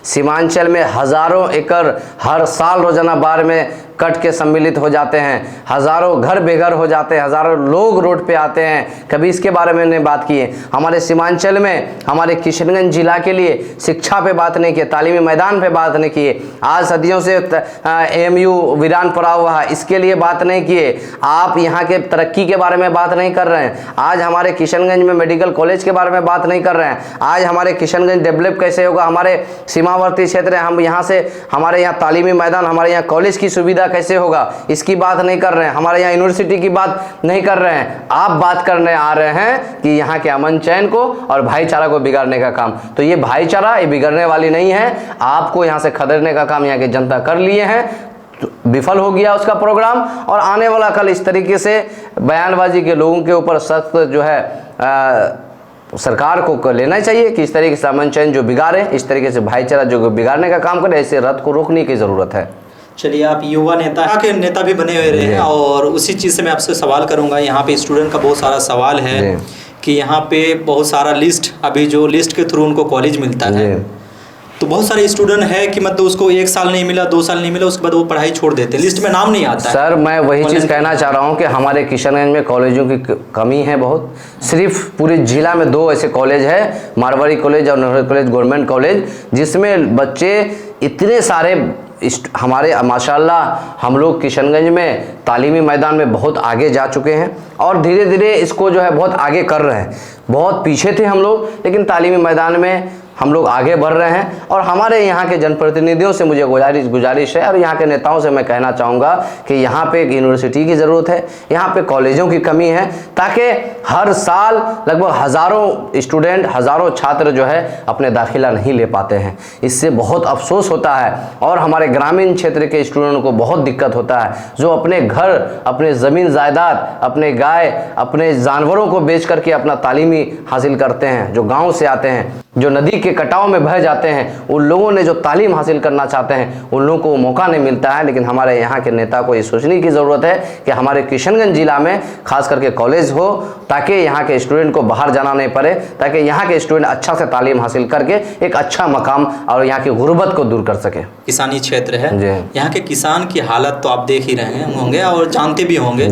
A: सीमांचल में हजारों एकड़ हर साल रोजाना बाढ़ में कट के सम्मिलित हो जाते हैं, हजारों घर बेघर हो जाते हैं, हजारों लोग रोड पे आते हैं। कभी इसके बारे में नहीं बात किए। हमारे सीमांचल में, हमारे किशनगंज जिला के लिए शिक्षा पे बात नहीं किए, तालीमी मैदान पे बात नहीं किए। आज सदियों से AMU वीरान पड़ा हुआ है, इसके लिए बात नहीं किए। आप यहाँ के तरक्की के बारे में बात नहीं कर रहे हैं। आज हमारे किशनगंज में मेडिकल कॉलेज के बारे में बात नहीं कर रहे हैं। आज हमारे किशनगंज डेवलप कैसे होगा, हमारे सीमावर्ती क्षेत्र है, हम यहाँ से, हमारे यहाँ तालीमी मैदान, हमारे यहाँ कॉलेज की सुविधा कैसे होगा, इसकी बात नहीं कर रहे हैं। हमारे यहाँ यूनिवर्सिटी की बात नहीं कर रहे हैं। आप बात करने आ रहे हैं कि यहाँ के अमन चैन को और भाईचारा को बिगाड़ने का काम। तो ये भाईचारा ये बिगड़ने वाली नहीं है। आपको यहाँ से खदेड़ने का काम यहाँ की जनता कर लिए हैं, तो विफल हो गया उसका प्रोग्राम। और आने वाला कल इस तरीके से बयानबाजी के लोगों के ऊपर सख्त जो है सरकार को लेना चाहिए कि इस तरीके से अमन चैन जो बिगाड़े, इस तरीके से भाईचारा जो बिगाड़ने का काम करे, ऐसे रद्द को रोकने की ज़रूरत है।
B: चलिए, आप युवा नेता भी बने हुए रहे हैं और उसी चीज़ से मैं आपसे सवाल करूंगा। यहाँ पे स्टूडेंट का बहुत सारा सवाल है कि यहाँ पे बहुत सारा लिस्ट, अभी जो लिस्ट के थ्रू उनको कॉलेज मिलता है, तो बहुत सारे स्टूडेंट है कि मतलब उसको 1 साल नहीं मिला, 2 साल नहीं मिला, उसके बाद वो पढ़ाई छोड़ देते हैं, लिस्ट में नाम नहीं आता है।
A: सर मैं वही चीज़ कहना चाह रहा हूँ कि हमारे किशनगंज में कॉलेजों की कमी है बहुत। सिर्फ पूरे जिला में 2 ऐसे कॉलेज है, मारवाड़ी कॉलेज और नेहरू कॉलेज गवर्नमेंट कॉलेज, जिसमें बच्चे इतने सारे हमारे माशाल्लाह हम लोग किशनगंज में तालीमी मैदान में बहुत आगे जा चुके हैं और धीरे धीरे इसको जो है बहुत आगे कर रहे हैं। बहुत पीछे थे हम लोग, लेकिन तालीमी मैदान में हम लोग आगे बढ़ रहे हैं। और हमारे यहाँ के जनप्रतिनिधियों से मुझे गुजारिश है और यहाँ के नेताओं से मैं कहना चाहूँगा कि यहाँ पे एक यूनिवर्सिटी की ज़रूरत है, यहाँ पे कॉलेजों की कमी है, ताकि हर साल लगभग हज़ारों स्टूडेंट, हज़ारों छात्र जो है अपने दाखिला नहीं ले पाते हैं। इससे बहुत अफसोस होता है और हमारे ग्रामीण क्षेत्र के स्टूडेंटों को बहुत दिक्कत होता है, जो अपने घर, अपने ज़मीन जायदाद, अपने गाय, अपने जानवरों को बेच करके अपना तालीमी हासिल करते हैं, जो गाँव से आते हैं, जो नदी के कटाव में बह जाते हैं। उन लोगों ने जो तालीम हासिल करना चाहते हैं, उन लोगों को मौका नहीं मिलता है। लेकिन हमारे यहाँ के नेता को ये सोचने की ज़रूरत है कि हमारे किशनगंज जिला में खास करके कॉलेज हो, ताकि यहाँ के स्टूडेंट को बाहर जाना नहीं पड़े, ताकि यहाँ के स्टूडेंट अच्छा से तालीम हासिल करके एक अच्छा मकाम और यहाँ की गुर्बत को दूर कर सके।
B: किसानी क्षेत्र है, यहाँ के किसान की हालत तो आप देख ही रहे होंगे और जानते भी होंगे,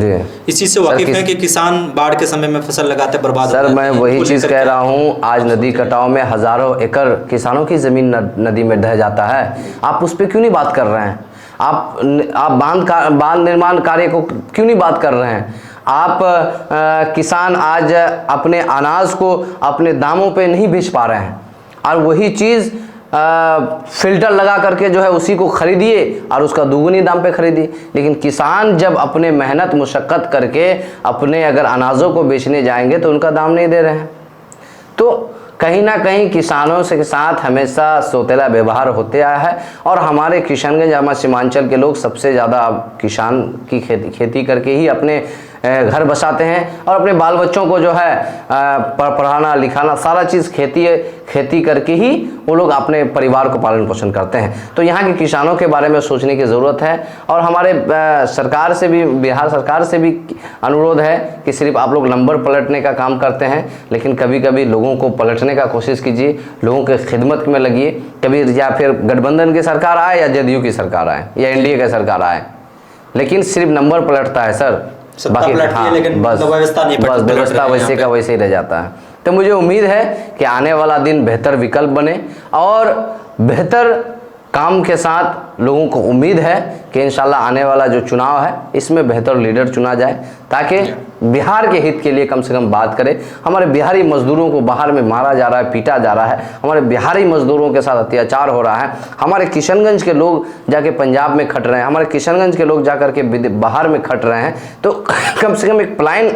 B: इस चीज़ से वाकिफ है कि किसान बाढ़ के समय में फसल लगाते बर्बाद।
A: सर मैं वही चीज़ कह रहा हूँ, आज नदी कटाव में हज़ारों एकड़ किसानों की ज़मीन नदी में ढह जाता है, आप उस पर क्यों नहीं बात कर रहे हैं? आप बांध निर्माण कार्य को क्यों नहीं बात कर रहे हैं? आप किसान आज अपने अनाज को अपने दामों पे नहीं बेच पा रहे हैं, और वही चीज़ फिल्टर लगा करके जो है उसी को खरीदिए और उसका दुगुनी दाम पे खरीदिए। लेकिन किसान जब अपने मेहनत मुशक्क़त करके अपने अगर अनाजों को बेचने जाएंगे तो उनका दाम नहीं दे रहे हैं। तो कहीं ना कहीं किसानों के साथ हमेशा सौतेला व्यवहार होते आया है, और हमारे किशनगंज हमारे सीमांचल के लोग सबसे ज़्यादा किसान की खेती करके ही अपने घर बसाते हैं, और अपने बाल बच्चों को जो है पढ़ाना लिखाना सारा चीज़ खेती करके ही वो लोग अपने परिवार को पालन पोषण करते हैं। तो यहाँ के किसानों के बारे में सोचने की ज़रूरत है, और हमारे सरकार से भी, बिहार सरकार से भी अनुरोध है कि सिर्फ आप लोग नंबर पलटने का काम करते हैं, लेकिन कभी कभी लोगों को पलटने का कोशिश कीजिए, लोगों के खिदमत में लगिए। कभी या फिर गठबंधन की सरकार आए या जदयू की सरकार आए या एनडीए की सरकार आए, लेकिन सिर्फ नंबर पलटता है सर, बाकी हाँ,
B: लेकिन
A: बस व्यवस्था वैसे का वैसे ही रह जाता है। तो मुझे उम्मीद है कि आने वाला दिन बेहतर विकल्प बने, और बेहतर काम के साथ लोगों को उम्मीद है कि इंशाल्लाह आने वाला जो चुनाव है इसमें बेहतर लीडर चुना जाए, ताकि बिहार के हित के लिए कम से कम बात करें। हमारे बिहारी मजदूरों को बाहर में मारा जा रहा है, पीटा जा रहा है, हमारे बिहारी मजदूरों के साथ अत्याचार हो रहा है, हमारे किशनगंज के लोग जाके पंजाब में खट रहे हैं, हमारे किशनगंज के लोग जाकर के बाहर में खट रहे हैं। तो कम से कम एक प्लान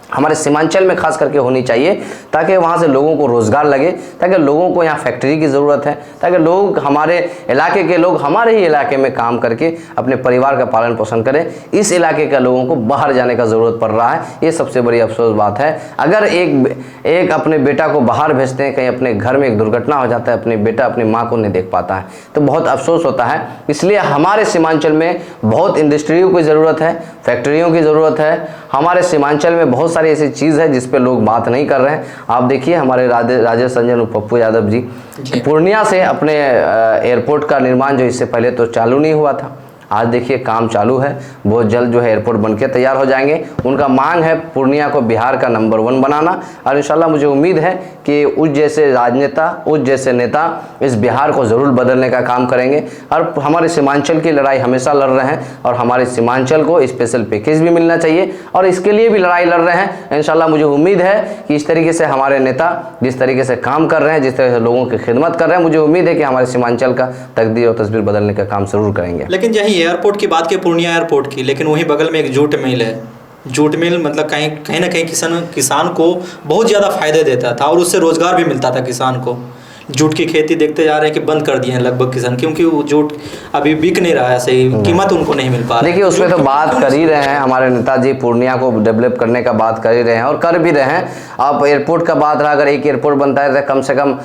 A: हमारे सीमांचल में खास करके होनी चाहिए, ताकि वहाँ से लोगों को रोज़गार लगे, ताकि लोगों को यहाँ फैक्ट्री की ज़रूरत है, ताकि लोग हमारे इलाके के लोग हमारे ही इलाके में काम करके अपने परिवार का पालन पोषण करें। इस इलाके के लोगों को बाहर जाने का ज़रूरत पड़ रहा है, ये सबसे बड़ी अफसोस बात है। अगर एक अपने बेटा को बाहर भेजते हैं, कहीं अपने घर में एक दुर्घटना हो जाता है, अपने बेटा अपनी माँ को नहीं देख पाता है, तो बहुत अफसोस होता है। इसलिए हमारे सीमांचल में बहुत इंडस्ट्रियों की ज़रूरत है, फैक्ट्रियों की ज़रूरत है। हमारे सीमांचल में बहुत सारी ऐसी चीज़ है जिस पे लोग बात नहीं कर रहे हैं। आप देखिए हमारे राजेश रंजन और पप्पू यादव जी पूर्णिया से अपने एयरपोर्ट का निर्माण जो इससे पहले तो चालू नहीं हुआ था, आज देखिए काम चालू है, बहुत जल्द जो है एयरपोर्ट बनके तैयार हो जाएंगे। उनका मांग है पूर्णिया को बिहार का नंबर 1 बनाना, और इंशाल्लाह मुझे उम्मीद है कि उस जैसे राजनेता, उस जैसे नेता इस बिहार को ज़रूर बदलने का काम करेंगे। और हमारे सीमांचल की लड़ाई हमेशा लड़ रहे हैं, और हमारे सीमांचल को स्पेशल पैकेज भी मिलना चाहिए, और इसके लिए भी लड़ाई लड़ रहे हैं। इंशाल्लाह मुझे उम्मीद है कि इस तरीके से हमारे नेता जिस तरीके से काम कर रहे हैं, जिस तरह से लोगों की खिदमत कर रहे हैं, मुझे उम्मीद है कि हमारे सीमांचल का तकदीर और तस्वीर बदलने का काम ज़रूर करेंगे।
B: लेकिन यही एयरपोर्ट की बात की, पूर्णिया एयरपोर्ट की, लेकिन वहीं बगल में एक जूट मिल है। जूट मिल मतलब कहीं ना कहीं किसान को बहुत ज़्यादा फायदे देता था, और उससे रोज़गार भी मिलता था किसान को। जूट की खेती देखते जा रहे हैं कि बंद कर दिए हैं लगभग किसान, क्योंकि वो जूट अभी बिक नहीं रहा है, सही कीमत उनको नहीं मिल पा रही।
A: देखिए उसमें तो बात कर ही रहे हैं हमारे नेताजी, पूर्णिया को डेवलप करने का बात कर ही रहे हैं और कर भी रहे हैं। अब एयरपोर्ट का बात रहा, अगर एक एयरपोर्ट बनता है तो कम से कम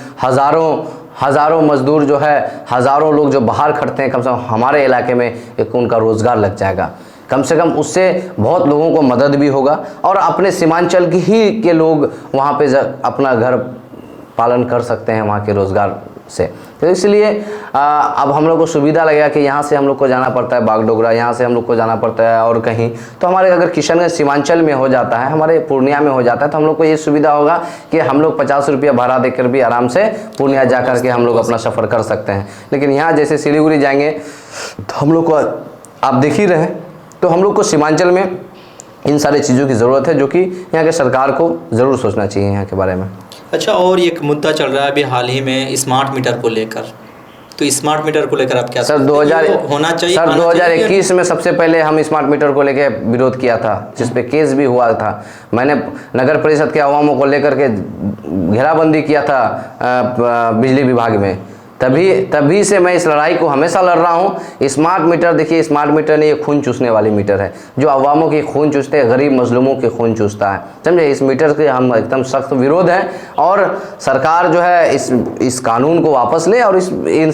A: हज़ारों मजदूर जो है, हज़ारों लोग जो बाहर खटते हैं, कम से कम हमारे इलाके में एक उनका रोज़गार लग जाएगा। कम से कम उससे बहुत लोगों को मदद भी होगा, और अपने सीमांचल की ही के लोग वहाँ पे अपना घर पालन कर सकते हैं वहाँ के रोज़गार से। तो इसलिए अब हम लोग को सुविधा लगेगा कि यहाँ से हम लोग को जाना पड़ता है बागडोगरा, यहाँ से हम लोग को जाना पड़ता है और कहीं, तो हमारे अगर किशनगंज सीमांचल में हो जाता है, हमारे पूर्णिया में हो जाता है, तो हम लोग को ये सुविधा होगा कि हम लोग 50 रुपया भाड़ा देकर भी आराम से पूर्णिया जा कर के हम लोग अपना सफ़र कर सकते हैं। लेकिन यहाँ जैसे सिलीगुड़ी जाएंगे तो हम लोग को आप देख ही रहे हैं, तो हम लोग को सीमांचल में इन सारी चीज़ों की ज़रूरत है, जो कि यहाँ के सरकार को ज़रूर सोचना चाहिए यहाँ के बारे में।
B: अच्छा, और एक मुद्दा चल रहा है अभी हाल ही में स्मार्ट मीटर को लेकर, तो स्मार्ट मीटर को लेकर आप क्या
A: सर
B: होना चाहिए?
A: सर 2021 में सबसे पहले हम स्मार्ट मीटर को लेकर विरोध किया था, जिस पे केस भी हुआ था। मैंने नगर परिषद के अवामों को लेकर के घेराबंदी किया था बिजली विभाग में, तभी से मैं इस लड़ाई को हमेशा लड़ रहा हूँ। स्मार्ट मीटर देखिए, स्मार्ट मीटर नहीं, ये खून चूसने वाली मीटर है, जो अवामों की खून चूसते हैं, गरीब मजलूमों के खून चूसता है, समझे। इस मीटर के हम एकदम सख्त विरोध हैं, और सरकार जो है इस कानून को वापस ले, और इन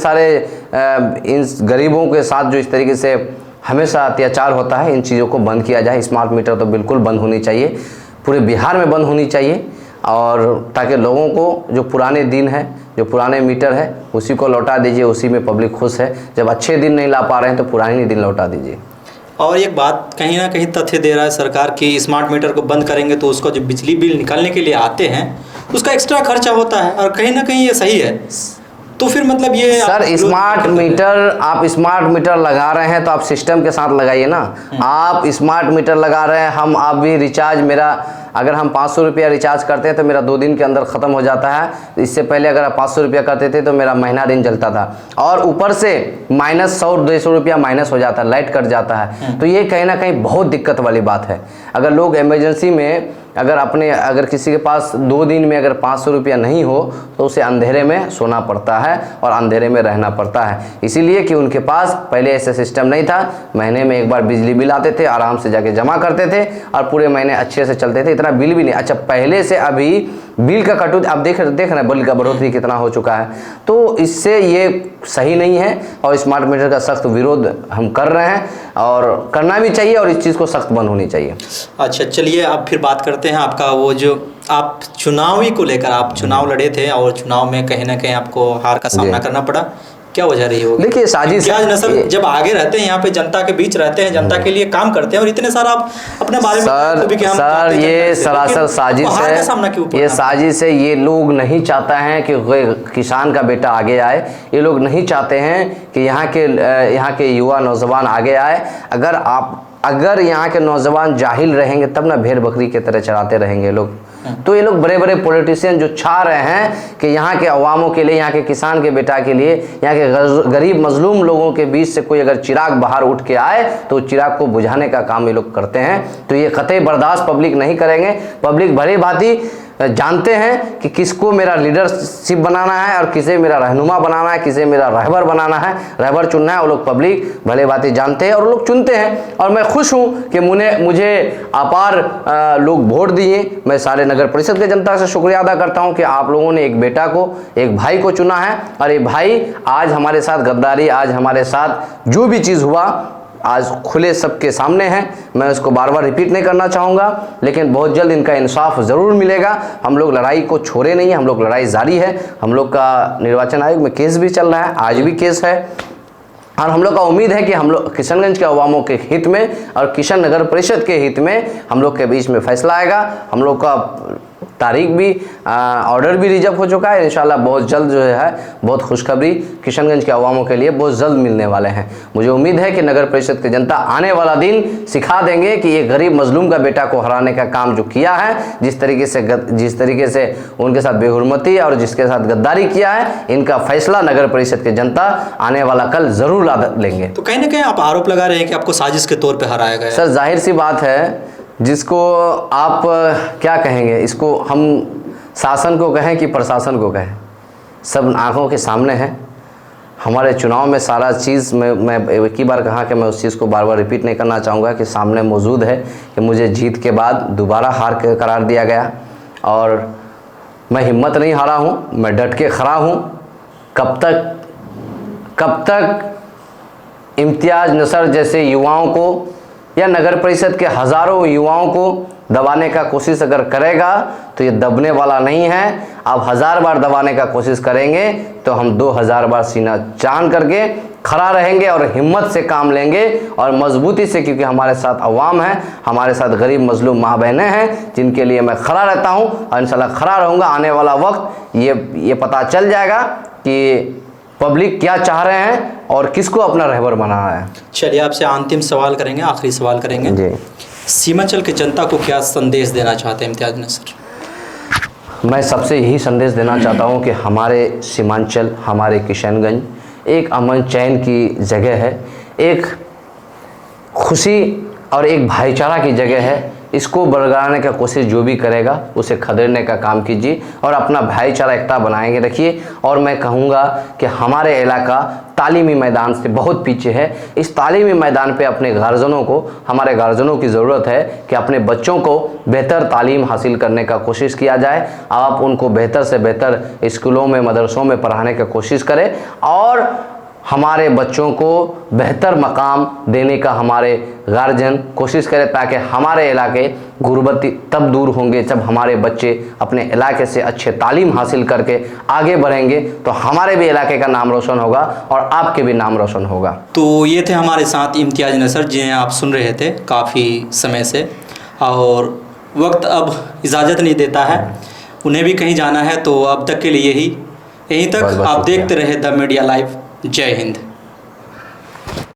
A: गरीबों के साथ जो इस तरीके से हमेशा अत्याचार होता है, इन चीज़ों को बंद किया जाए। स्मार्ट मीटर तो बिल्कुल बंद होनी चाहिए, पूरे बिहार में बंद होनी चाहिए, और ताकि लोगों को जो पुराने दिन है, जो पुराने मीटर है, उसी को लौटा दीजिए, उसी में पब्लिक खुश है। जब अच्छे दिन नहीं ला पा रहे हैं तो पुराने दिन लौटा दीजिए।
B: और एक बात कहीं ना कहीं तथ्य दे रहा है सरकार की, स्मार्ट मीटर को बंद करेंगे तो उसका जो बिजली बिल निकालने के लिए आते हैं उसका एक्स्ट्रा खर्चा होता है, और कहीं ना कहीं ये सही है। तो फिर मतलब ये
A: सर स्मार्ट मीटर, आप स्मार्ट मीटर लगा रहे हैं तो आप सिस्टम के साथ लगाइए ना। आप स्मार्ट मीटर लगा रहे हैं, हम आप भी रिचार्ज, मेरा अगर हम 500 रुपया रिचार्ज करते हैं तो मेरा 2 दिन के अंदर ख़त्म हो जाता है। इससे पहले अगर आप 500 रुपया करते थे तो मेरा महीना दिन चलता था, और ऊपर से -100-200 रुपया माइनस हो जाता है, लाइट कट जाता है। तो ये कहीं ना कहीं बहुत दिक्कत वाली बात है। अगर लोग इमरजेंसी में अगर किसी के पास 2 दिन में अगर 500 रुपया नहीं हो तो उसे अंधेरे में सोना पड़ता है और अंधेरे में रहना पड़ता है, इसीलिए कि उनके पास पहले ऐसा सिस्टम नहीं था। महीने में एक बार बिजली बिल आते थे, आराम से जाके जमा करते थे और पूरे महीने अच्छे से चलते थे, इतना बिल भी नहीं। अच्छा, पहले से अभी बिल का कटौती आप देख रहे हैं, बिल का बढ़ोतरी कितना हो चुका है। तो इससे ये सही नहीं है और स्मार्ट मीटर का सख्त विरोध हम कर रहे हैं, और करना भी चाहिए, और इस चीज़ को सख्त बंद होनी चाहिए।
B: अच्छा चलिए, अब फिर बात करते हैं आपका वो जो आप चुनावी को लेकर आप चुनाव लड़े थे और चुनाव में कहीं ना कहीं आपको हार का सामना करना पड़ा, क्या वजह रही होगी?
A: देखिए साजिश
B: इम्तियाज नसर जब आगे रहते हैं, यहाँ पे जनता के बीच रहते हैं, जनता के लिए काम करते हैं, और इतने सारा आप अपने बारे में
A: सर ये सरासर साजिश है, ये साजिश है। ये लोग नहीं चाहता है कि किसान का बेटा आगे आए, ये लोग नहीं चाहते हैं कि यहाँ के युवा नौजवान आगे आए। अगर यहाँ के नौजवान जाहिल रहेंगे तब ना भेड़ बकरी की तरह चराते रहेंगे लोग। तो ये लोग बड़े बड़े पॉलिटिशियन जो चाह रहे हैं कि यहाँ के अवामों के लिए, यहाँ के किसान के बेटा के लिए, यहाँ के गरीब मजलूम लोगों के बीच से कोई अगर चिराग बाहर उठ के आए तो चिराग को बुझाने का काम ये लोग करते हैं। तो ये कतई बर्दाश्त पब्लिक नहीं करेंगे। पब्लिक भली भांति जानते हैं कि किसको मेरा लीडरशिप बनाना है और किसे मेरा रहनुमा बनाना है, किसे मेरा रहबर बनाना है, रहबर चुनना है। वो लोग पब्लिक भले बातें जानते हैं और वो लोग चुनते हैं। और मैं खुश हूँ कि मुझे अपार लोग वोट दिए। मैं सारे नगर परिषद के जनता से शुक्रिया अदा करता हूँ कि आप लोगों ने एक बेटा को, एक भाई को चुना है, और ये भाई आज हमारे साथ गद्दारी, आज हमारे साथ जो भी चीज़ हुआ आज खुले सबके सामने है। मैं उसको बार बार रिपीट नहीं करना चाहूँगा, लेकिन बहुत जल्द इनका इंसाफ ज़रूर मिलेगा। हम लोग लड़ाई को छोड़े नहीं हैं, हम लोग लड़ाई जारी है। हम लोग का निर्वाचन आयोग में केस भी चल रहा है, आज भी केस है, और हम लोग का उम्मीद है कि हम लोग किशनगंज के अवामों के हित में और किशन नगर परिषद के हित में हम लोग के बीच में फैसला आएगा। हम लोग का तारीख भी ऑर्डर भी रिजर्व हो चुका है। इंशाल्लाह बहुत जल्द जो है बहुत खुशखबरी किशनगंज के अवामों के लिए बहुत जल्द मिलने वाले हैं। मुझे उम्मीद है कि नगर परिषद की जनता आने वाला दिन सिखा देंगे कि ये गरीब मजलूम का बेटा को हराने का काम जो किया है, जिस तरीके से उनके साथ बेहुरमती और जिसके साथ गद्दारी किया है, इनका फैसला नगर परिषद की जनता आने वाला कल जरूर ला लेंगे।
B: तो कहीं ना कहीं आप आरोप लगा रहे हैं कि आपको साजिश के तौर पर हराया गया।
A: सर जाहिर सी बात है, जिसको आप क्या कहेंगे, इसको हम शासन को कहें कि प्रशासन को कहें, सब आंखों के सामने है। हमारे चुनाव में सारा चीज़ मैं एक ही बार कहा कि मैं उस चीज़ को बार बार रिपीट नहीं करना चाहूँगा कि सामने मौजूद है कि मुझे जीत के बाद दोबारा हार के करार दिया गया, और मैं हिम्मत नहीं हारा हूँ, मैं डट के खड़ा हूँ। कब तक इम्तियाज नसर जैसे युवाओं को या नगर परिषद के हज़ारों युवाओं को दबाने का कोशिश अगर करेगा तो ये दबने वाला नहीं है। आप 1000 बार दबाने का कोशिश करेंगे तो हम 2000 बार सीना चान करके खड़ा रहेंगे और हिम्मत से काम लेंगे और मजबूती से, क्योंकि हमारे साथ अवाम है, हमारे साथ गरीब मजलूम माँ बहनें हैं जिनके लिए मैं खड़ा रहता हूँ और इंशाल्लाह खड़ा रहूँगा। आने वाला वक्त ये पता चल जाएगा कि पब्लिक क्या चाह रहे हैं और किसको अपना रहबर बनाना है।
B: चलिए आपसे अंतिम सवाल करेंगे, आखिरी सवाल करेंगे जी। सीमांचल की जनता को क्या संदेश देना चाहते हैं इम्तियाज नसर?
A: मैं सबसे यही संदेश देना चाहता हूं कि हमारे सीमांचल, हमारे किशनगंज एक अमन चैन की जगह है, एक खुशी और एक भाईचारा की जगह है। इसको बरकरार का कोशिश जो भी करेगा उसे खदेड़ने का काम कीजिए और अपना भाईचारा एकता बनाएंगे रखिए। और मैं कहूँगा कि हमारे इलाका तालीमी मैदान से बहुत पीछे है। इस तालीमी मैदान पे अपने गार्जियनों को, हमारे गार्जियनों की ज़रूरत है कि अपने बच्चों को बेहतर तालीम हासिल करने का कोशिश किया जाए। आप उनको बेहतर से बेहतर स्कूलों में, मदरसों में पढ़ाने का कोशिश करें और हमारे बच्चों को बेहतर मकाम देने का हमारे गार्जियन कोशिश करें, ताकि हमारे इलाके गुर्बती तब दूर होंगे जब हमारे बच्चे अपने इलाके से अच्छे तालीम हासिल करके आगे बढ़ेंगे, तो हमारे भी इलाके का नाम रोशन होगा और आपके भी नाम रोशन होगा।
B: तो ये थे हमारे साथ इम्तियाज़ नसर, जिन्हें आप सुन रहे थे काफ़ी समय से, और वक्त अब इजाज़त नहीं देता है, उन्हें भी कहीं जाना है, तो अब तक के लिए यहीं तक।
A: बहुत बहुत
B: आप
A: शुक्रिया।
B: देखते रहे द मीडिया लाइव। जय हिंद।